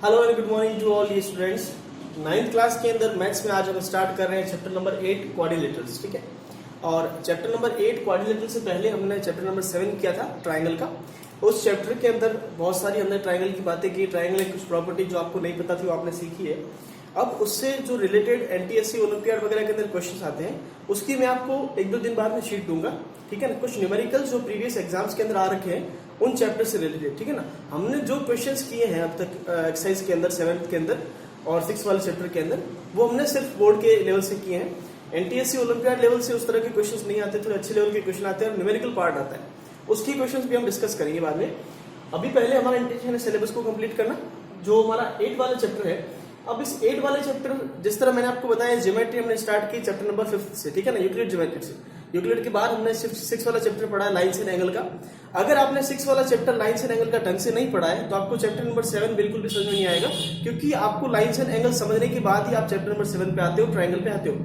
Hello and good morning to all students. Ninth class के अंदर maths में आज हम स्टार्ट कर रहे हैं चैप्टर नंबर 8 क्वाड्रिलेटरल्स। ठीक है, और चैप्टर नंबर 8 क्वाड्रिलेटरल से पहले हमने चैप्टर नंबर 7 किया था ट्राइंगल का। उस चैप्टर के अंदर बहुत सारी हमने ट्राइंगल की बातें की। ट्राइंगल की कुछ प्रॉपर्टी जो आपको नहीं पता थी वो आपने सीखी है। अब उससे जो रिलेटेड एनटीएससी ओलंपियाड वगैरह के अंदर क्वेश्चंस आते हैं उसकी मैं आपको एक दो दिन बाद में शीट दूंगा। ठीक है ना, कुछ न्यूमेरिकल्स जो प्रीवियस एग्जाम्स के अंदर आ रखे हैं उन चैप्टर से रिलेटेड। ठीक है ना, हमने जो क्वेश्चंस किए हैं अब तक एक्सरसाइज के अंदर 7th के अंदर और 6 वाले चैप्टर के अंदर वो हमने सिर्फ बोर्ड के लेवल से किए हैं। एनटीएससी ओलंपियाड लेवल से उस तरह के क्वेश्चंस नहीं आते, थोड़े अच्छे लेवल के क्वेश्चन आते हैं और न्यूमेरिकल पार्ट आता है, उसकी क्वेश्चंस भी हम डिस्कस करेंगे बाद में। अभी पहले हमारा इंटेंशन है सिलेबस को कंप्लीट करना, जो हमारा 8 वाला चैप्टर है। अब इस 8 वाले चैप्टर जिस तरह मैंने आपको बताया ज्योमेट्री हमने स्टार्ट की चैप्टर नंबर 5 से। ठीक है ना, यूक्लिड ज्योमेट्री से। यूक्लिड के बाद हमने 6 वाला चैप्टर पढ़ा है लाइन्स एंड एंगल का। अगर आपने 6 वाला चैप्टर लाइन्स एंड एंगल का ढंग से नहीं पढ़ा है तो आपको चैप्टर नंबर 7 बिल्कुल भी समझ में नहीं आएगा, क्योंकि आपको लाइन्स एंड एंगल समझने के बाद ही आप चैप्टर नंबर 7 पे आते हो, ट्राइंगल पे आते हो।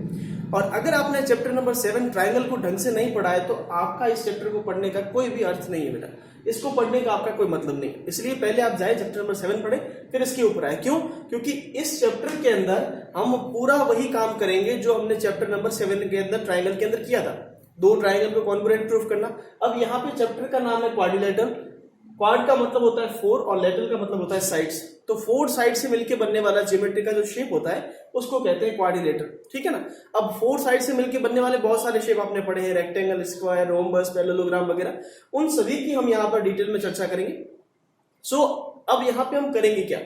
और अगर आपने चैप्टर नंबर 7 ट्राइंगल को ढंग से नहीं पढ़ा है तो आपका इस चैप्टर को पढ़ने का कोई भी अर्थ नहीं है बेटा, इसको पढ़ने का आपका कोई मतलब नहीं। इसलिए पहले आप जाए चैप्टर नंबर 7 पढ़े फिर इसके ऊपर आए। क्यों? क्योंकि इस चैप्टर के अंदर हम पूरा वही काम करेंगे जो हमने चैप्टर नंबर 7 के अंदर ट्राइंगल के अंदर किया था, दो ट्राइंगल को कॉन्ग्रुएंट प्रूफ करना। अब यहाँ पे चैप्टर का नाम है क्वाड्रिलेटरल। क्वाड का मतलब होता है 4 और लेटरल का मतलब होता है साइड्स। तो 4 साइड से मिलकर बनने वाला ज्योमेट्री का जो शेप होता है उसको कहते हैं क्वाड्रिलेटरल। ठीक है ना, अब 4 साइड से मिलकर बनने वाले बहुत सारे शेप आपने पढ़े हैं, रेक्टेंगल, स्क्वायर, रोम्बस, पैरेललोग्राम वगैरह, उन सभी की हम यहाँ पर डिटेल में चर्चा करेंगे। सो अब यहाँ पे हम करेंगे क्या,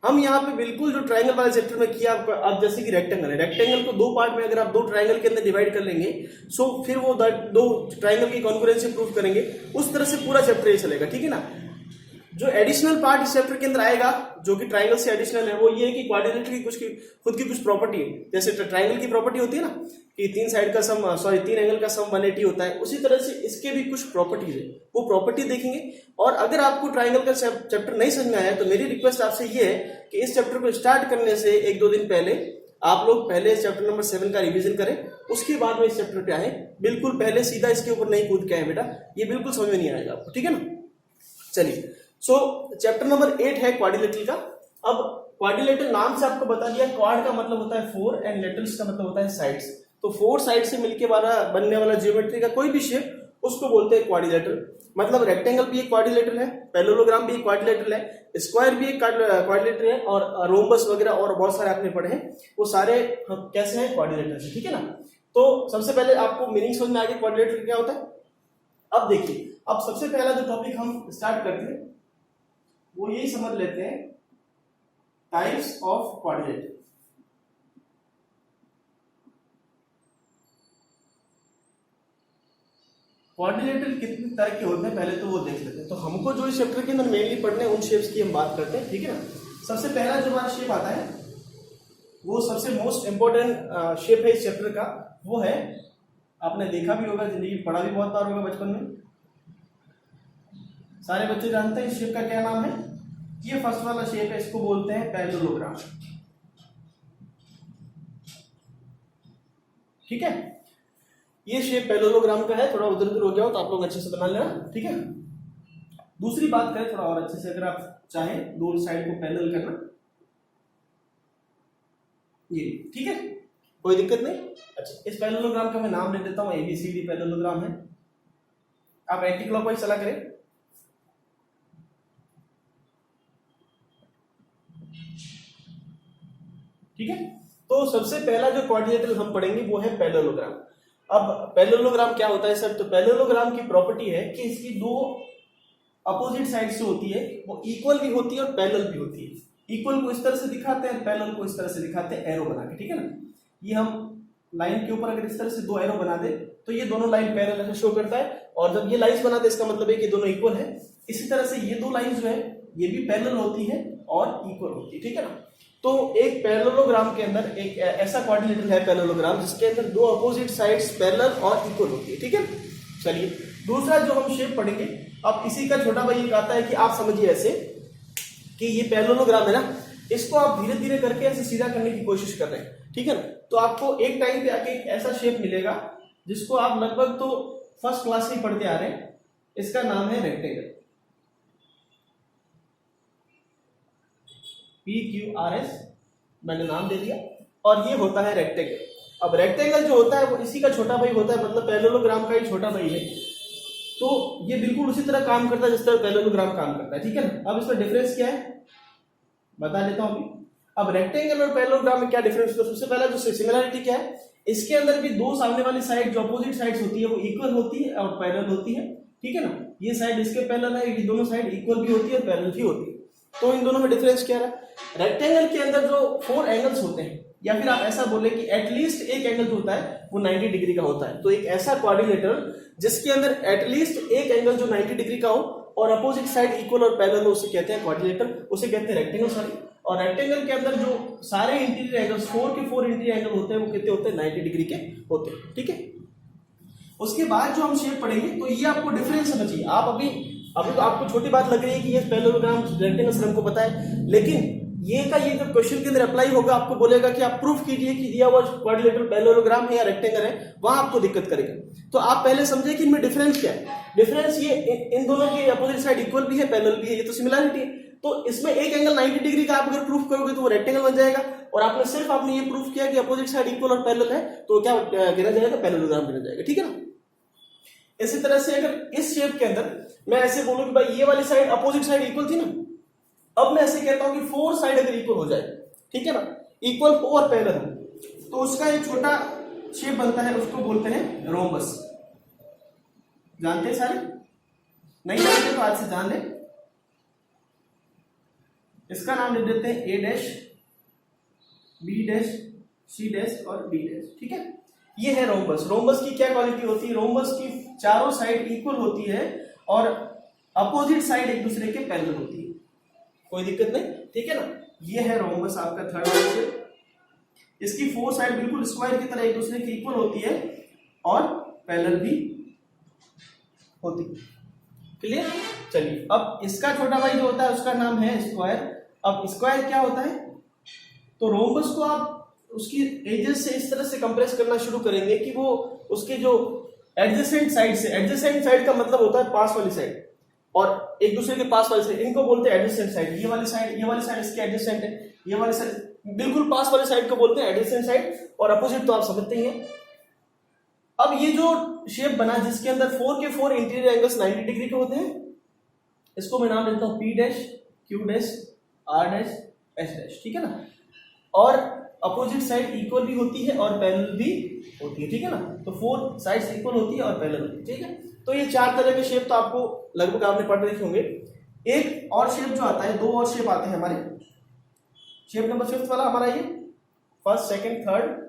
हम यहाँ पे बिल्कुल जो ट्राइंगल वाले चैप्टर में किया, अब जैसे कि रेक्टेंगल है, रेक्टेंगल को 2 पार्ट में अगर आप 2 ट्राइंगल के अंदर डिवाइड कर लेंगे सो फिर वो 2 ट्राइंगल की कॉन्ग्रुएंसी प्रूफ करेंगे, उस तरह से पूरा चैप्टर ये चलेगा। ठीक है ना, जो एडिशनल पार्ट इस चैप्टर के अंदर आएगा जो कि ट्राइंगल से एडिशनल है वो ये है कि क्वाड्रिलेटरल की खुद की कुछ प्रॉपर्टी है। जैसे ट्राइंगल की प्रॉपर्टी होती है ना कि 3 साइड का सम 3 एंगल का सम 180 होता है, उसी तरह से इसके भी कुछ प्रॉपर्टीज है, वो प्रॉपर्टी देखेंगे। और अगर आपको ट्राइंगल का चैप्टर नहीं समझ में आया तो मेरी रिक्वेस्ट आपसे ये है कि इस चैप्टर को स्टार्ट करने से 1-2 दिन पहले आप लोग पहले चैप्टर नंबर 7 का रिवीजन करें, उसके बाद में इस चैप्टर पे आए। बिल्कुल पहले सीधा इसके ऊपर नहीं कूद के आए बेटा, ये बिल्कुल समझ में नहीं आएगा आपको। ठीक है ना, चलिए। सो चैप्टर नंबर 8 है क्वाड्रिलेटरल का। अब क्वाड्रिलेटरल नाम से आपको बता दिया, क्वाड का मतलब होता है 4 एंड लेटरल्स का मतलब होता है साइड्स। तो 4 साइड से मिलके बनने वाला ज्योमेट्री का कोई भी शेप उसको बोलते हैं क्वाड्रिलेटरल। मतलब रेक्टेंगल भी एक क्वाड्रिलेटरल है, पैरेललोग्राम भी एक क्वाड्रिलेटरल है, स्क्वायर भी एक क्वाड्रिलेटरल है, और रोम्बस वगैरह और बहुत सारे आपने पढ़े हैं, वो सारे कैसे हैं, क्वाड्रिलेटरल से। ठीक है ना, तो सबसे पहले आपको मीनिंग समझ में आ गया क्वाड्रिलेटरल क्या होता है। अब देखिए, अब सबसे पहला जो टॉपिक हम स्टार्ट करते हैं वो यही समझ लेते हैं, टाइप्स ऑफ क्वाड्रिलेटरल। क्वाड्रिलेटरल कितने तरह के होते हैं पहले तो वो देख लेते हैं। तो हमको जो इस चैप्टर के अंदर मेनली पढ़ने हैं उन शेप्स की हम बात करते हैं। ठीक है ना, सबसे पहला जो हमारा शेप आता है वो सबसे मोस्ट इंपोर्टेंट शेप है इस चैप्टर का, वो है, आपने देखा भी होगा, जिंदगी पढ़ा भी बहुत बार होगा बचपन में, सारे बच्चे जानते हैं इस शेप का क्या नाम है। ये फर्स्ट वाला शेप है, इसको बोलते हैं पैरेललोग्राम। ठीक है, ये शेप पैरेललोग्राम का है। थोड़ा उधर उधर हो गया हो तो आप लोग अच्छे से बना लेना। ठीक है, दूसरी बात करें थोड़ा और अच्छे से, अगर आप चाहें दोनों साइड को पैरेलल करना, ये ठीक है, कोई दिक्कत नहीं। अच्छा, इस पैरेललोग्राम का मैं नाम दे देता हूं, ABCD पैरेललोग्राम है। आप एंटी क्लॉकवाइज चला करें। ठीक है, तो सबसे पहला जो क्वाड्रिलेटरल हम पढ़ेंगे वो है पैरेललोग्राम। अब पैरेललोग्राम क्या होता है सर, तो पैरेललोग्राम की प्रॉपर्टी है कि इसकी 2 अपोजिट साइड से होती है, वो इक्वल भी होती है और पैरेलल भी होती है। इक्वल को इस तरह से दिखाते हैं, पैरेलल को इस तरह से दिखाते हैं एरो बना के। ठीक है ना, ये हम लाइन के ऊपर अगर इस तरह से 2 एरो बना दे तो ये दोनों लाइन पैरेलल ऐसे शो करता है, और जब ये लाइंस बनाते हैं इसका मतलब है कि दोनों इक्वल है। इसी तरह से ये 2 लाइंस जो है ये भी पैरेलल होती है और इक्वल होती है। ठीक है ना, तो एक पैरेललोग्राम के अंदर एक ऐसा क्वाड्रिलेटरल है पैरेललोग्राम जिसके अंदर 2 अपोजिट साइड्स पैरेलल और इक्वल होती है। ठीक है, चलिए दूसरा जो हम शेप पढ़ेंगे, अब इसी का छोटा भाई एक आता है कि आप समझिए ऐसे कि ये पैरेललोग्राम है ना, इसको आप धीरे धीरे करके ऐसे सीधा करने की कोशिश कर रहे हैं। ठीक है ना, तो आपको एक टाइम पे आके एक ऐसा शेप मिलेगा जिसको आप लगभग तो फर्स्ट क्लास से ही पढ़ते आ रहे हैं, इसका नाम है रेक्टेंगल। PQRS मैंने नाम दे दिया। और ये होता है रेक्टेंगल। अब रेक्टेंगल जो होता है वो इसी का छोटा भाई होता है, मतलब पैरेललोग्राम का ही छोटा भाई है। तो ये बिल्कुल उसी तरह काम करता है जिस तरह पैरेललोग्राम काम करता है, ठीक है ना। अब इसमें डिफरेंस क्या है बता देता हूं अभी। अब रेक्टेंगल और पैरेललोग्राम में क्या डिफरेंस होता है, सबसे पहला जो सिमिलरिटी क्या है, इसके अंदर भी दो सामने वाली साइड जो अपोजिट साइड्स होती है वो इक्वल होती है और पैरेलल होती है, ठीक है ना। ये साइड इसके पैरेलल है, ये दोनों साइड इक्वल भी होती है और पैरेलल भी होती है। तो इन दोनों में डिफरेंस क्या है, रेक्टेंगल के अंदर जो 4 एंगल्स होते हैं, या फिर आप ऐसा बोले कि एटलीस्ट एक एंगल जो होता है वो 90 डिग्री का होता है। तो एक ऐसा क्वाड्रिलेटरल जिसके अंदर एटलीस्ट एक एंगल जो 90 डिग्री का हो और अपोजिट साइड इक्वल और पैरेलल हो, उसे कहते हैं क्वाड्रिलेटरल, उसे कहते हैं रेक्टेंगल, सॉरी। और रेक्टेंगल के अंदर जो सारे इंटीरियर एंगल्स 4 के 4 इंटीरियर एंगल होते हैं वो कितने होते हैं, 90 डिग्री के होते हैं, ठीक है। उसके बाद जो हम शेप पढ़ेंगे तो ये आपको डिफरेंस समझिए। आप अभी तो आपको छोटी बात लग रही है कि ये पैरेललोग्राम रेक्टेंगल सर हमको पता है, लेकिन ये जो क्वेश्चन के अंदर अप्लाई होगा, आपको बोलेगा कि आप प्रूफ कीजिए कि दिया हुआ क्वाड्रिलेटरल पैरेललोग्राम है या रेक्टेंगल है, वहां आपको दिक्कत करेगा। तो आप पहले समझे कि इनमें डिफरेंस क्या है। डिफरेंस ये इन दोनों की अपोजिट साइड इक्वल भी है, पैरेलल भी है, ये तो सिमिलरिटी है। तो इसमें एक एंगल 90 डिग्री का आप अगर प्रूफ करोगे तो वो रेक्टेंगल बन जाएगा, और आपने ये प्रूफ किया कि अपोजिट साइड इक्वल और पैरेलल है, तो क्या गिना जाएगा, पैरेललोग्राम गिना जाएगा, ठीक है ना। इसी तरह से अगर इस शेप के अंदर मैं ऐसे बोलूं कि भाई ये वाली साइड अपोजिट साइड इक्वल थी ना, अब मैं ऐसे कहता हूं कि 4 साइड अगर इक्वल हो जाए, ठीक है ना, इक्वल हो और पैरेलल हो, तो उसका एक छोटा शेप बनता है, उसको बोलते हैं रोम्बस। जानते हैं सारे? नहीं जानते तो आज से जान लें। इसका नाम दे देते हैं A dash, B dash, C dash और D डैश, ठीक है। ये है रोम्बस। रोम्बस की क्या क्वालिटी होती है, रोम्बस की चारों साइड इक्वल होती है और अपोजिट साइड एक दूसरे के पैरेलल होती है, कोई दिक्कत नहीं, ठीक है ना। ये है रोम्बस आपका थर्ड शेप। इसकी 4 साइड बिल्कुल स्क्वायर की तरह एक दूसरे की इक्वल होती है और पैरेलल भी होती है, क्लियर। चलिए अब इसका छोटा भाई जो होता है उसका नाम है स्क्वायर। अब स्क्वायर क्या होता है, तो रोम्बस को आप उसकी एजेस से इस तरह से कंप्रेस करना शुरू करेंगे कि वो उसके जो एडजेसेंट साइड से, एडजेसेंट साइड का मतलब होता है पास वाली साइड, और एक दूसरे के पास वाली साइड, इनको बोलते हैं एडजेसेंट साइड। ये वाली साइड इसके एडजेसेंट है, ये वाली साइड बिल्कुल पास वाली साइड को बोलते हैं एडजेसेंट साइड, और अपोजिट तो आप समझते ही हैं। अब ये जो शेप बना जिसके अंदर 4 के 4 इंटीरियर एंगल्स 90 डिग्री के होते हैं, इसको मैं नाम देता हूं P dash, Q dash, R dash, S dash, ठीक है ना। और अपोजिट साइड इक्वल भी होती है और पैरेलल भी होती है, ठीक है ना। तो 4 साइड्स इक्वल होती है और पैरेलल होती है, ठीक है। तो ये 4 तरह के शेप तो आपको लगभग आपने पढ़ रखे होंगे। एक और शेप जो आता है, 2 और शेप आते हैं हमारे। शेप नंबर 5 वाला हमारा ये first, second, third,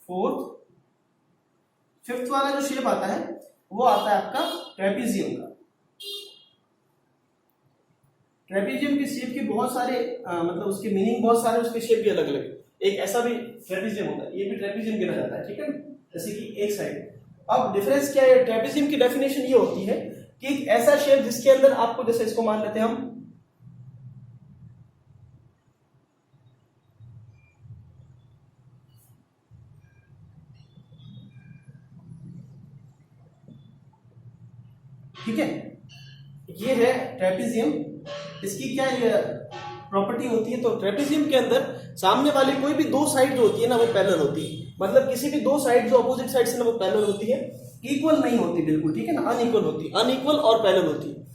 fourth, 5th वाला जो शेप आता है वो आता है आपका ट्रेपीजियम का। ट्रेपीजियम की शेप के बहुत सारे मतलब उसके मीनिंग बहुत सारे, उसके शेप भी अलग अलग। एक ऐसा भी ट्रेपीजियम होता है, ये भी ट्रेपीजियम गिना जाता है, ठीक है ना, जैसे कि एक साइड। अब डिफरेंस क्या है, ट्रेपीजियम की डेफिनेशन ये होती है कि एक ऐसा शेप जिसके अंदर आपको, जैसे इसको मान लेते हैं हम, ठीक है, ये है ट्रेपीजियम। इसकी क्या प्रॉपर्टी होती है, तो ट्रेपीजियम के अंदर सामने वाली कोई भी 2 साइड जो होती है ना वो पैरेलल होती है, मतलब किसी भी 2 साइड जो अपोजिट साइड से ना वो पैरेलल होती है, इक्वल नहीं होती बिल्कुल, ठीक है ना, अनइक्वल होती है, अनइक्वल और पैरेलल होती है।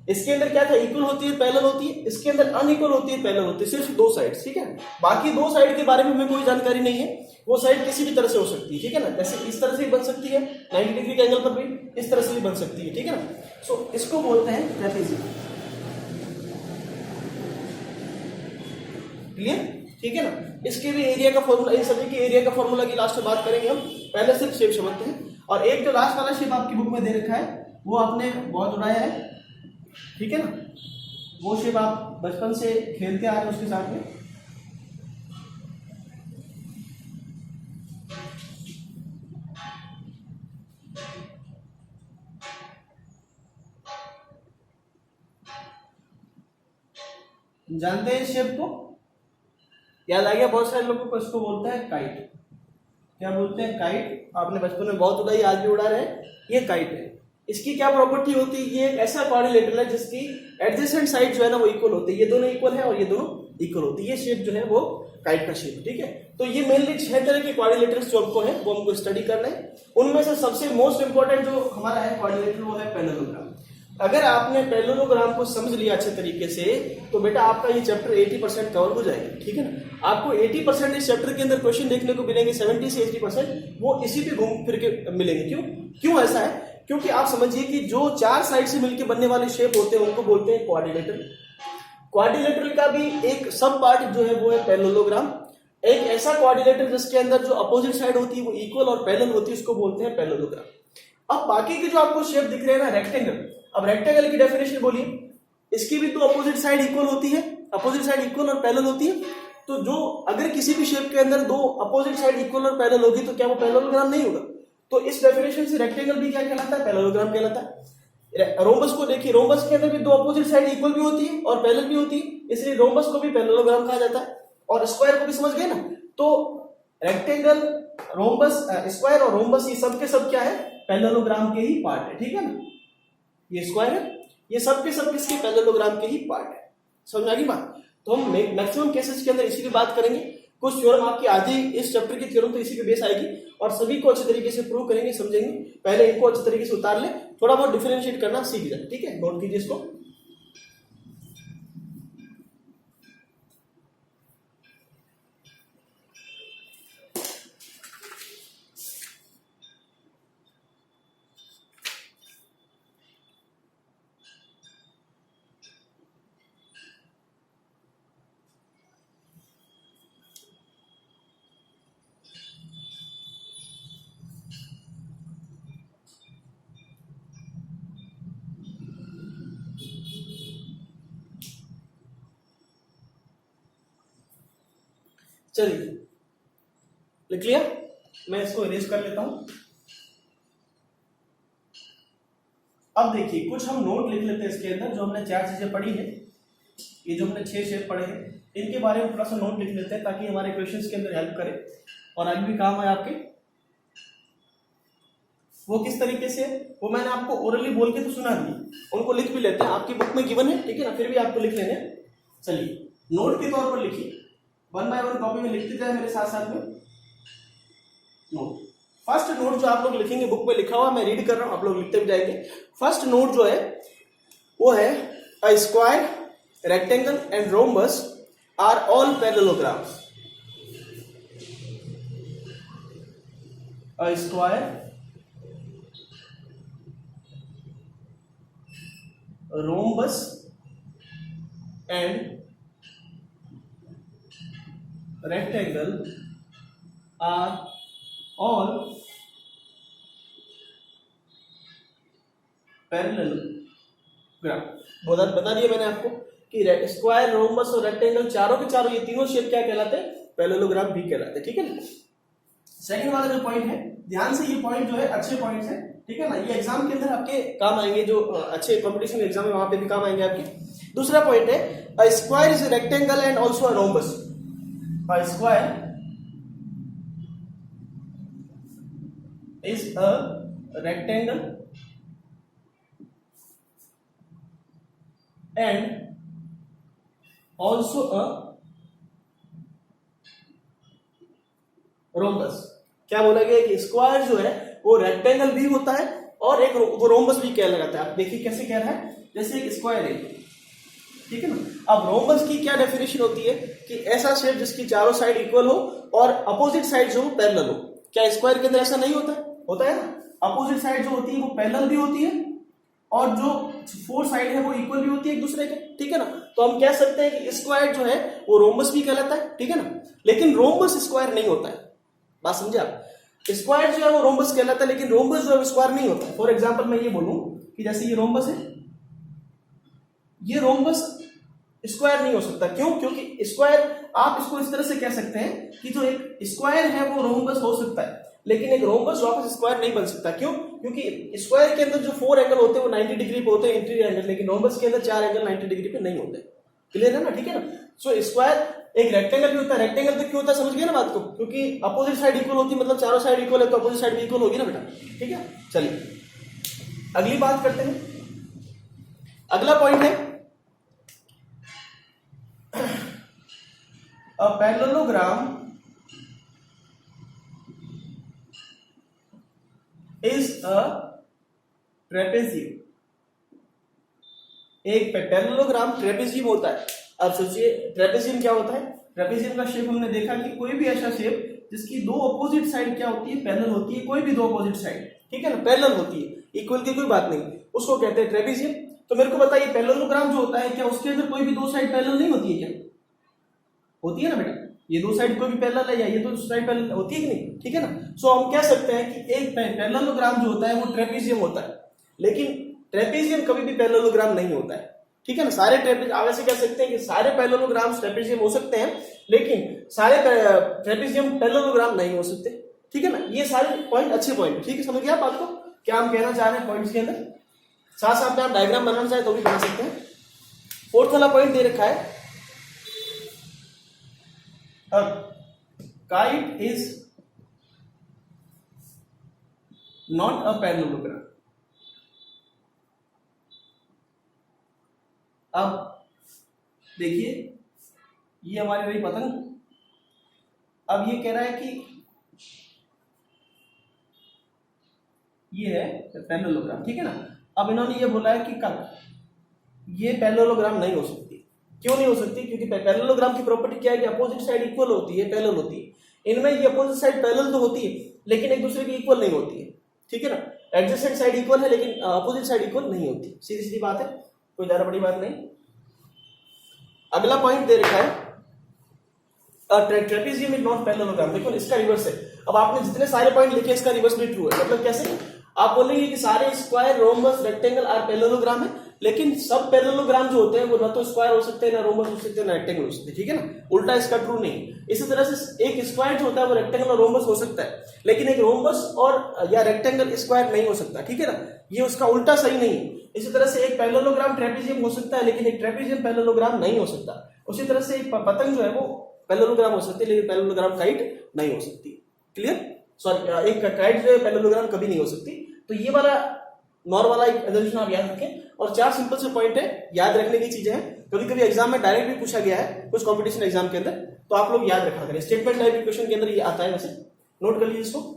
इसके अंदर क्या था, इक्वल होती है, पैरेलल होती है, इसके अंदर अनइक्वल होती है, पैरेलल होती है, सिर्फ 2 साइड, ठीक है। बाकी 2 साइड के बारे में हमें कोई जानकारी नहीं है, वो साइड किसी भी तरह से हो सकती है, ठीक है ना, जैसे इस तरह से भी बन सकती है 90 डिग्री के एंगल पर भी, इस तरह से भी बन सकती है, ठीक है ना। सो इसको बोलते हैं ट्रेपीजियम, क्लियर, ठीक है ना। इसके भी एरिया का फॉर्मूला, इन सभी के एरिया का फॉर्मूला की लास्ट में बात करेंगे हम, पहले सिर्फ शेप समझते हैं। और एक जो लास्ट वाला शेप आपकी बुक में दे रखा है वो आपने बहुत उड़ाया है, ठीक है ना, वो शेप आप बचपन से खेलते आ रहे हैं उसके साथ में। जानते हैं इस शेप को, याद आ गया बहुत सारे लोगों को, इसको बोलते हैं काइट। क्या बोलते हैं, काइट। आपने बचपन में बहुत उड़ाई, आज भी उड़ा रहे हैं, ये काइट है। इसकी क्या प्रॉपर्टी होती है, ये एक ऐसा क्वाड्रिलेटरल है जिसकी एडजेसेंट साइड जो है ना वो इक्वल होती है, ये दोनों इक्वल है और ये दोनों इक्वल होती है। ये शेप जो है वो काइट का शेप, ठीक है। तो ये मेनली 6 तरह के क्वाड्रिलेटरल्स जो हमको है वो हमको स्टडी करना है। उनमें से सबसे मोस्ट इंपॉर्टेंट जो हमारा है क्वाड्रिलेटरल वो है पैरेललोग्राम। अगर आपने पैरेललोग्राम को समझ लिया अच्छे तरीके से तो बेटा आपका ये चैप्टर 80% कवर हो जाएगा, ठीक है ना। आपको 80% इस चैप्टर के अंदर क्वेश्चन देखने को मिलेंगे, 70 से 80% वो इसी पे घूम फिर के मिलेंगे। क्यों ऐसा है? क्योंकि आप समझिए कि जो 4 साइड से मिलकर बनने वाले शेप होते हैं उनको बोलते हैं क्वाड्रिलेटरल। क्वाड्रिलेटरल का भी एक सब पार्ट जो है वो है पैरेललोग्राम। एक ऐसा क्वाड्रिलेटरल जिसके अंदर जो अपोजिट साइड होती है वो इक्वल और पैरेलल होती है उसको बोलते हैं पैरेललोग्राम। अब बाकी के जो आपको शेप दिख रहे हैं ना रेक्टेंगल, अब रेक्टेंगल की डेफिनेशन बोलिए। इसकी भी तो अपोजिट साइड इक्वल होती है, अपोजिट साइड इक्वल और पैरेलल होती है। तो जो अगर किसी भी शेप के अंदर दो अपोजिट साइड इक्वल और पैरेलल होगी तो क्या वो पैरेललोग्राम नहीं होगा? तो इस डेफिनेशन से रेक्टेंगल भी क्या कहलाता है? पैरेललोग्राम कहलाता है। रोम्बस को देखिए, रोम्बस के अंदर भी दो अपोजिट साइड इक्वल भी होती है और पैरेलल भी होती है, इसलिए रोम्बस को भी पैरेललोग्राम कहा जाता है। और स्क्वायर को भी समझ गए ना। तो रेक्टेंगल, रोम्बस, स्क्वायर और रोम्बस ये सब के सब क्या है? पैरेललोग्राम के ही पार्ट है, ठीक है ना। ये स्क्वायर है, ये सब के सब किसके? पैरेललोग्राम के ही पार्ट है। समझ आ गई बात? तो हम मैक्सिमम केसेस के अंदर इसी की बात करेंगे। कुछ थ्योरम आपकी आधी इस चैप्टर की थ्योरम तो इसी के बेस आएगी और सभी को अच्छे तरीके से प्रूव करेंगे, समझेंगे। पहले इनको अच्छे तरीके से उतार ले, थोड़ा बहुत डिफरेंशिएट करना सीख जाए, ठीक है। नोट कीजिए इसको। चलिए लिख लिया, मैं इसको इरेज कर लेता हूं। अब देखिए कुछ हम नोट लिख लेते हैं इसके अंदर। जो हमने 4 चीजें पढ़ी है, ये जो हमने 6 शेप पढ़े हैं, इनके बारे में थोड़ा सा नोट लिख लेते हैं ताकि हमारे क्वेश्चंस के अंदर हेल्प करे और आगे भी काम आए आपके। वो किस तरीके से, वो मैंने आपको ओरली बोल के तो सुना दी, उनको लिख भी लेते हैं। आपकी बुक में गिवन है, ठीक है ना, फिर भी आपको लिख लेने। चलिए नोट के तौर पर लिखिए, 1 बाय 1 कॉपी में लिखते जाए मेरे साथ साथ में। नोट, फर्स्ट नोट जो आप लोग लिखेंगे, बुक में लिखा हुआ मैं रीड कर रहा हूं, आप लोग लिखते भी जाएंगे। फर्स्ट नोट जो है वो है a square, rectangle and rhombus are all parallelograms. A square, rhombus and rectangle are all parallelogram. बता दिया मैंने आपको कि स्क्वायर, रोम्बस और रेक्टेंगल चारों के चारों, ये तीनों शेप क्या कहलाते हैं? पैरेललोग्राम भी कहलाते हैं, ठीक है ना। सेकंड वाला जो पॉइंट है, ध्यान से ये पॉइंट जो है अच्छे पॉइंट है, ठीक है ना। ये एग्जाम के अंदर आपके काम आएंगे, जो अच्छे कंपटीशन एग्जाम है वहां पे भी काम आएंगे आपके। दूसरा पॉइंट है a square is rectangle and also a rhombus. A square is a rectangle and also a rhombus। क्या बोला गया कि स्क्वायर जो है वो रेक्टेंगल भी होता है और एक वो रोम्बस भी क्या लगाता है। आप देखिए कैसे कह रहा है, जैसे एक स्क्वायर है, ठीक है ना। अब रोम्बस की क्या डेफिनेशन होती है कि ऐसा शेप जिसकी चारों साइड इक्वल हो और अपोजिट साइड जो पैरेलल हो। क्या स्क्वायर के अंदर ऐसा नहीं होता है? होता है ना। अपोजिट साइड जो होती है वो पैरेलल भी होती है और जो 4 साइड है वो इक्वल भी होती है एक दूसरे के, ठीक है ना। तो हम कह सकते हैं कि स्क्वायर जो है वो रोम्बस भी कहलाता है, ठीक है ना। लेकिन रोम्बस स्क्वायर नहीं होता है, बात समझे आप। स्क्वायर जो है वो रोम्बस कहलाता है लेकिन रोम्बस जो है स्क्वायर नहीं होता है। फॉर एग्जाम्पल मैं ये बोलूं कि जैसे ये रोम्बस है, ये रोम्बस स्क्वायर नहीं हो सकता। क्यों? क्योंकि स्क्वायर आप इसको इस तरह से कह सकते हैं कि जो एक स्क्वायर है वो रोम्बस हो सकता है लेकिन एक रोम्बस वापस स्क्वायर नहीं बन सकता। क्यों? क्योंकि स्क्वायर के अंदर जो 4 एंगल होते हैं वो 90 डिग्री पे होते हैं, इंटीरियर एंगल, लेकिन रोम्बस के अंदर 4 एंगल 90 डिग्री पे नहीं होते। क्लियर है ना, ठीक है ना। सो स्क्वायर एक रेक्टेंगल भी होता है। रेक्टेंगल तो क्यों होता है समझ गए ना बात को, क्योंकि अपोजिट साइड इक्वल होती है, मतलब चारों साइड इक्वल है तो अपोजिट साइड भी इक्वल होगी ना बेटा, ठीक है। चलिए अगली बात करते हैं, अगला पॉइंट है a parallelogram is a trapezium. एक पैरेललोग्राम ट्रेपेजियम होता है। अब सोचिए ट्रेपेजियम क्या होता है। ट्रेपेजियम का शेप हमने देखा कि कोई भी ऐसा शेप जिसकी दो अपोजिट साइड क्या होती है, पैरेलल होती है। कोई भी दो अपोजिट साइड, ठीक है ना, पैरेलल होती है, इक्वल की कोई बात नहीं, उसको कहते हैं ट्रेपेजियम। तो मेरे को बताइए पैरेललोग्राम जो होता है क्या उसके अंदर कोई भी दो साइड पैरेलल नहीं होती है क्या? होती है ना बेटा, ये दो साइड कोई भी पैरेलल है या ये दो साइड पैरेलल होती है कि नहीं, ठीक है ना। सो हम कह सकते हैं कि एक पैरेललोग्राम जो होता है वो ट्रेपेजियम होता है, लेकिन ट्रेपेजियम कभी भी पैरेललोग्राम नहीं होता है, ठीक है ना। सारे आप ऐसे कह सकते हैं कि सारे पैरेललोग्राम्स ट्रेपेजियम हो सकते हैं, लेकिन सारे ट्रेपेजियम पैरेललोग्राम नहीं हो सकते, ठीक है ना। ये सारे पॉइंट अच्छे पॉइंट, ठीक है, समझ गया आप बात को, क्या हम कहना चाह रहे हैं पॉइंट्स के अंदर। साथ साथ में आप डायग्राम बनाना चाहे तो भी बना सकते हैं। फोर्थ वाला पॉइंट दे रखा है, kite is not a parallelogram. अब देखिए ये हमारी रही पतंग। अब ये कह रहा है कि ये है पैरेललोग्राम, ठीक है ना। अब इन्होंने ये बोला है कि कल ये पैरेललोग्राम नहीं हो सकती। क्यों नहीं हो सकती? क्योंकि पैरेललोग्राम की प्रॉपर्टी क्या है कि अपोजिट साइड इक्वल होती है, पैरेलल होती है। इनमें ये अपोजिट साइड पैरेलल तो होती है लेकिन एक दूसरे की इक्वल नहीं होती है, ठीक है ना। एडजेसेंट साइड इक्वल है लेकिन अपोजिट साइड इक्वल नहीं होती। सीधी सीधी बात है, कोई ज्यादा बड़ी बात नहीं। अगला पॉइंट दे रखा है ट्रेपेजियम इज नॉट पैरेललोग्राम। देखो इसका रिवर्स है। अब आपने जितने सारे पॉइंट लिखे इसका रिवर्स भी ट्रू है। मतलब कैसे? आप बोलेंगे कि सारे square, rhombus, rectangle are parallelogram है, लेकिन सब पैरेललोग्राम जो होते हैं वो ना तो स्क्वायर हो सकते हैं, ना रोम्बस हो सकते हैं, ना रेक्टेंगल हो सकते हैं, ठीक है ना। उल्टा इसका ट्रू नहीं। इसी तरह से एक स्क्वायर जो होता है वो रेक्टेंगल और रोम्बस हो सकता है, लेकिन एक रोम्बस और या रेक्टेंगल स्क्वायर नहीं हो सकता, ठीक है ना। ये उसका उल्टा सही नहीं है। इसी तरह से एक पैरेललोग्राम ट्रेपेजियम हो सकता है लेकिन एक ट्रेपेजियम पैरेललोग्राम नहीं हो सकता। उसी तरह से एक पतंग जो है वो पैरेललोग्राम हो सकती है लेकिन पैरेललोग्राम काइट नहीं हो सकती। क्लियर? सॉरी, एक काइट जो है पैरेललोग्राम कभी नहीं हो सकती। तो ये वाला नॉर वाला एक एजम्पशन आप याद रखें। और चार सिंपल से पॉइंट है, याद रखने की चीजें हैं। कभी कभी एग्जाम में डायरेक्ट भी पूछा गया है कुछ कंपटीशन एग्जाम के अंदर, तो आप लोग याद रखा करें। स्टेटमेंट टाइप क्वेश्चन के अंदर ये आता है, वैसे नोट कर लीजिए इसको।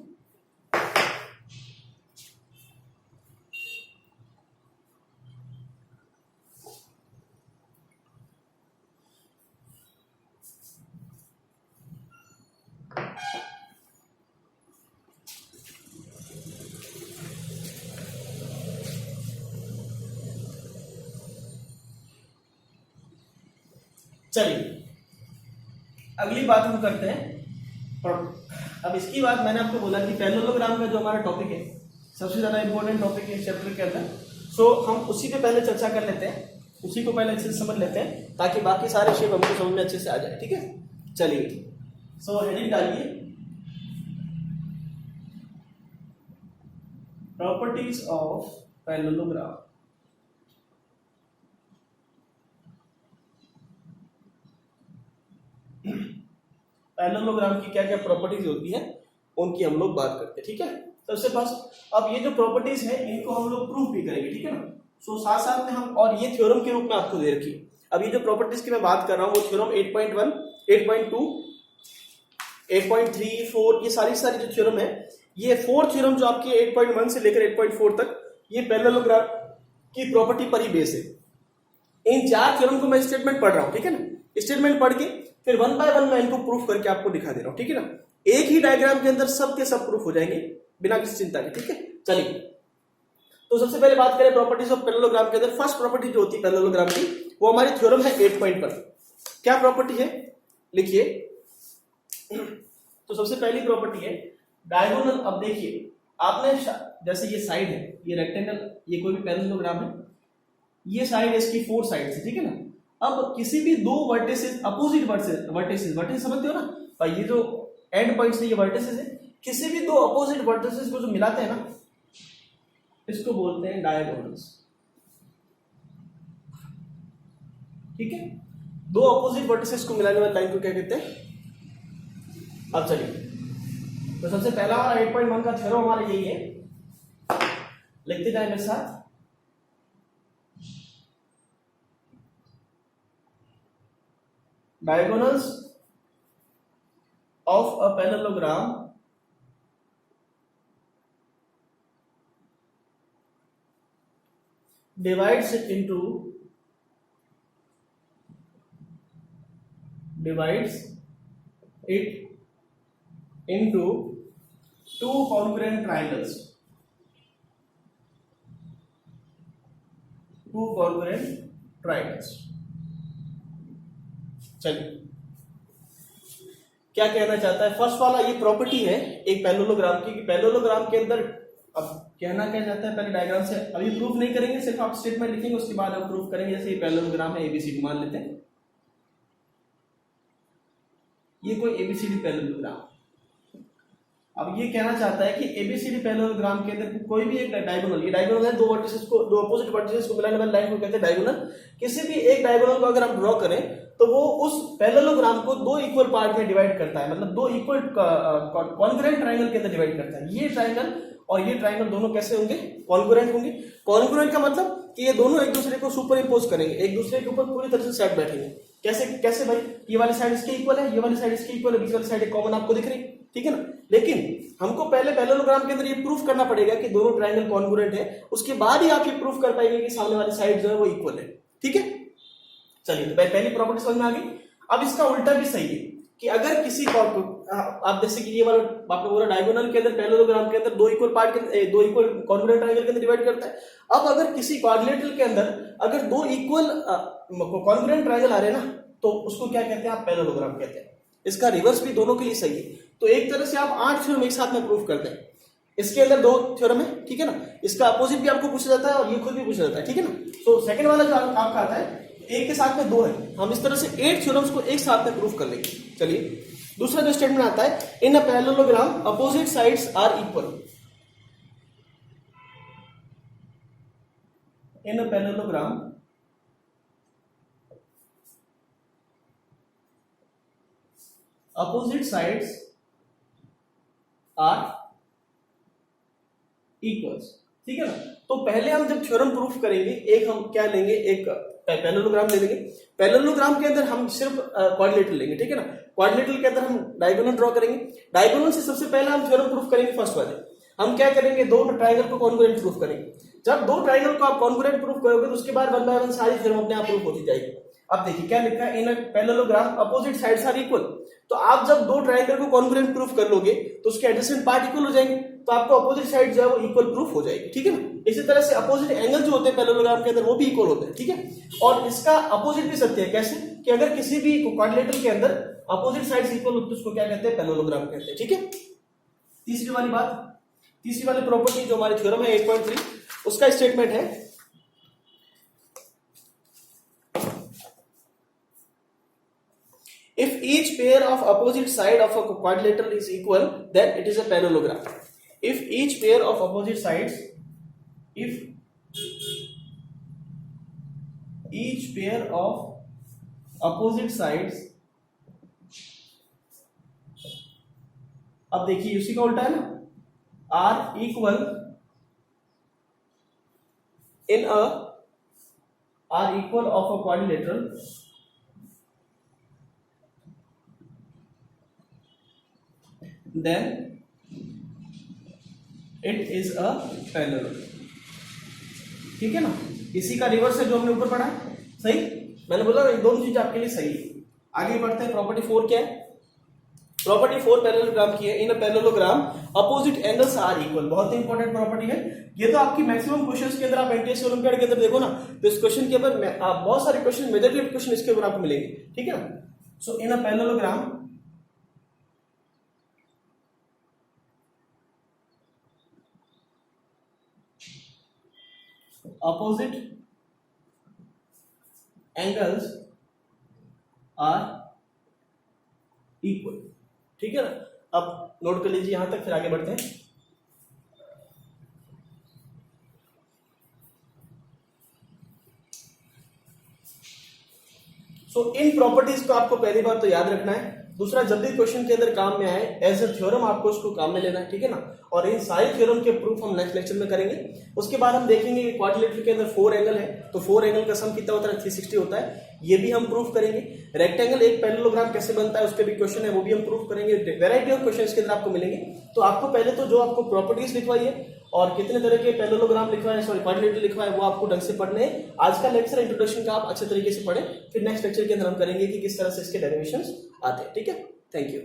चलिए अगली बात हम करते हैं। अब इसकी बात मैंने आपको बोला कि पैरेललोग्राम का जो हमारा टॉपिक है सबसे ज्यादा इंपॉर्टेंट टॉपिक है इस चैप्टर के अंदर। सो हम उसी पे पहले चर्चा कर लेते हैं, उसी को पहले अच्छे से समझ लेते हैं ताकि बाकी सारे शेप हमको समझ में अच्छे से आ जाए, ठीक है। चलिए सो हेडिंग डालिए, प्रॉपर्टीज ऑफ पैरेललोग्राम। पैरेललोग्राम की क्या क्या प्रॉपर्टीज होती है उनकी हम लोग बात करते हैं, ठीक है। सबसे फर्स्ट अब ये जो प्रॉपर्टीज है इनको हम लोग प्रूफ भी करेंगे, ठीक है ना। सो साथ साथ में हम, और ये थ्योरम के रूप में आपको दे रखी है। अब ये जो प्रॉपर्टीज की मैं बात कर रहा हूँ वो थ्योरम 8.1, 8.2, 8.3, 4 ये सारी जो थ्योरम है, ये 4 थ्योरम जो आपके 8.1 से लेकर 8.4 तक ये पैरेललोग्राम की प्रॉपर्टी पर ही बेस है। इन 4 थ्योरम को मैं स्टेटमेंट पढ़ रहा हूँ, ठीक है ना। स्टेटमेंट पढ़ के फिर 1 बाय 1 मैं इनको प्रूफ करके आपको दिखा दे रहा हूं, ठीक है ना। एक ही डायग्राम के अंदर सब के सब प्रूफ हो जाएंगे बिना किसी चिंता के, ठीक है। चलिए तो सबसे पहले बात करें प्रॉपर्टीज ऑफ पैरेललोग्राम के अंदर। फर्स्ट प्रॉपर्टी जो होती है पैरेललोग्राम की वो हमारी थ्योरम है 8.1। क्या प्रॉपर्टी है लिखिए। तो सबसे पहली प्रॉपर्टी है डायगोनल। अब देखिए आपने जैसे ये साइड है, ये रेक्टेंगल, ये कोई भी पैरेललोग्राम है, ये साइड है इसकी 4 साइड है, ठीक है ना। अब किसी भी दो वर्टिसेस, अपोजिट वर्टिसेस समझते हो ना भाई, ये जो एंड पॉइंट्स है ये वर्टिसेस है। किसी भी दो अपोजिट वर्टिसेस को जो मिलाते हैं ना इसको बोलते हैं डायगोनल्स, ठीक है। दो अपोजिट वर्टिसेस को मिलाने वाली लाइन को क्या कहते हैं। अब चलिए तो सबसे पहला वाला 8.1 का थ्योरम हमारा यही है लिखते जाए मेरे साथ। Diagonals of a parallelogram divides it into two congruent triangles. चलिए क्या कहना चाहता है। फर्स्ट वाला ये प्रॉपर्टी है एक पैरेललोग्राम की, पैरेललोग्राम के अंदर अब कहना क्या चाहता है, पहले डायग्राम से अभी प्रूफ नहीं करेंगे, सिर्फ आप स्टेटमेंट लिखेंगे, उसके बाद आप प्रूफ करेंगे। जैसे ये पैरेललोग्राम है एबीसीडी मान लेते हैं, ये कोई एबीसीडी पैरेललोग्राम। अब ये कहना चाहता है कि एबीसीडी पैरेललोग्राम के अंदर कोई भी एक डायगोनल, ये डायगोनल है, दो वर्टिसेस को, दो अपोजिट वर्टिसेस को मिलाने वाली लाइन को कहते हैं डायगोनल। किसी भी एक डायगोनल को अगर हम ड्रॉ करें तो वो उस पैरेललोग्राम को दो इक्वल पार्ट में डिवाइड करता है, मतलब दो इक्वल कॉन्ग्रुएंट ट्रायंगल के अंदर डिवाइड करता है। ये ट्रायंगल और ये ट्रायंगल दोनों कैसे होंगे, कॉन्ग्रुएंट होंगे। कॉन्ग्रुएंट का मतलब कि ये दोनों एक दूसरे को सुपर इम्पोज करेंगे, एक दूसरे के ऊपर पूरी तरह से सेट बैठेंगे। कैसे कैसे भाई, ये वाली साइड इसके इक्वल है, ये वाली साइड इसके इक्वल है, बीच वाली साइड कॉमन आपको दिख रही है, ठीक है ना। लेकिन हमको पहले पैरेललोग्राम के अंदर ये प्रूफ करना पड़ेगा कि दोनों ट्रायंगल कॉन्ग्रुएंट है, उसके बाद ही आप ये प्रूफ कर पाएंगे कि सामने वाली साइड जो है वो इक्वल है, ठीक है। चलिए तो पहली प्रॉपर्टी समझ में आ गई। अब इसका उल्टा भी सही है कि अगर किसी आप जैसे कि ये वाला आपने बोला डायगोनल के अंदर पैरेललोग्राम के अंदर दो इक्वल पार्ट के, दो इक्वल कॉन्ग्रुएंट ट्रायंगल के अंदर डिवाइड करता है। अब अगर किसी क्वाड्रिलेटरल के अंदर अगर दो इक्वल कॉन्ग्रुएंट ट्रायंगल आ रहे हैं ना, तो उसको क्या कहते हैं, आप पैरेललोग्राम कहते हैं। इसका रिवर्स भी दोनों के लिए सही है। तो एक तरह से आप 8 थ्योरम एक साथ में प्रूफ करते हैं। इसके अंदर 2 थ्योरम है, ठीक है ना, इसका अपोजिट भी आपको पूछा जाता है और ये खुद भी पूछा जाता है, ठीक है ना। तो सेकंड वाला जो आपका आता है एक के साथ में 2 है, हम इस तरह से 8 थ्योरम्स को एक साथ में प्रूफ कर लेंगे। चलिए दूसरा जो स्टेटमेंट आता है, in a parallelogram opposite sides are equal. In a parallelogram opposite sides are equals, ठीक है ना। तो पहले हम जब थ्योरम प्रूफ करेंगे, एक हम क्या लेंगे, एक पैरेललोग्राम ले लेंगे। पैरेललोग्राम के अंदर हम सिर्फ क्वाड्रिलेटरल लेंगे, ठीक है ना। क्वाड्रिलेटरल के अंदर हम डायगोनल ड्रॉ करेंगे। डायगोनल से सबसे पहले हम थ्योरम प्रूफ करेंगे। फर्स्ट वाले हम क्या करेंगे, दो ट्रायंगल को कॉन्ग्रुएंट प्रूफ करेंगे। जब दो ट्रायंगल को आप कॉन्ग्रुएंट प्रूफ करोगे तो उसके बाद 1 बाय 1 सारी थ्योरम अपने आप प्रूफ होती जाएगी। अब देखिए क्या लिखा है, in a parallelogram opposite sides are equal. तो आप जब दो ट्रायंगल को कॉन्ग्रुएंट प्रूफ कर लोगे तो उसके एडजेसेंट पार्ट इक्वल हो जाएंगे, तो आपको अपोजिट साइड जो है वो इक्वल प्रूफ हो जाएगी, ठीक है ना। इसी तरह से अपोजिट एंगल जो होते हैं पैरेललोग्राम के अंदर वो भी इक्वल होते हैं, ठीक है। और इसका अपोजिट भी सत्य है। कैसे कि अगर किसी भी क्वाड्रिलेटरल के अंदर अपोजिट साइड्स इक्वल होते हैं उसको क्या कहते हैं, पैरेललोग्राम कहते हैं, ठीक है। तीसरी वाली बात, तीसरी वाली प्रॉपर्टी जो हमारी थ्योरम है 8.3 उसका स्टेटमेंट है, if each pair of opposite side of a quadrilateral is equal then it is a parallelogram. If each pair of opposite sides, if each pair of opposite sides, अब देखिए उसी का उल्टा है ना, are equal in a are equal of a quadrilateral, then it is a parallelogram, ठीक है ना। इसी का रिवर्स है जो हमने ऊपर पढ़ा है, सही। मैंने बोला दोनों चीज आपके लिए सही है। आगे बढ़ते हैं। प्रॉपर्टी 4 क्या है, प्रॉपर्टी 4 पैरेललोग्राम की है। In a parallelogram opposite angles are equal, बहुत ही इंपॉर्टेंट प्रॉपर्टी है ये। तो आपकी मैक्सिमम क्वेश्चंस के अंदर आप एनटीएससी ओलंपियाड के अंदर देखो ना, तो इस क्वेश्चन के ऊपर बहुत सारे क्वेश्चन, मेजरली क्वेश्चन इसके ऊपर आपको मिलेंगे, ठीक है ना। So in a parallelogram opposite angles are equal, ठीक है ना। अब नोट कर लीजिए यहां तक, फिर आगे बढ़ते हैं। सो इन प्रॉपर्टीज को आपको पहली बात तो याद रखना है दूसरा, जब भी क्वेश्चन के अंदर काम में आए एज अ थ्योरम आपको उसको काम में लेना है, ठीक है ना। और इन सारे थ्योरम के प्रूफ हम नेक्स्ट लेक्चर में करेंगे। उसके बाद हम देखेंगे क्वाड्रिलेटरल के अंदर 4 एंगल है, तो 4 एंगल का सम कितना होता है, 360 होता है, ये भी हम प्रूफ करेंगे। रेक्टेंगल एक पैरेललोग्राम कैसे बनता है, उस पर भी क्वेश्चन है, वो भी हम प्रूफ करेंगे। वेराइटी ऑफ क्वेश्चन के अंदर आपको मिलेंगे। तो आपको पहले तो जो आपको प्रॉपर्टीज लिखवाई है और कितने तरह के पैरेललोग्राम लिखवाए, सॉरी क्वाड्रिलेटरल लिखवाए, वो आपको ढंग से पढ़ने हैं। आज का लेक्चर इंट्रोडक्शन का आप अच्छे तरीके से पढ़े, फिर नेक्स्ट लेक्चर के अंदर हम करेंगे कि किस तरह से इसके डेरिवेशंस आते हैं, ठीक है। Thank you.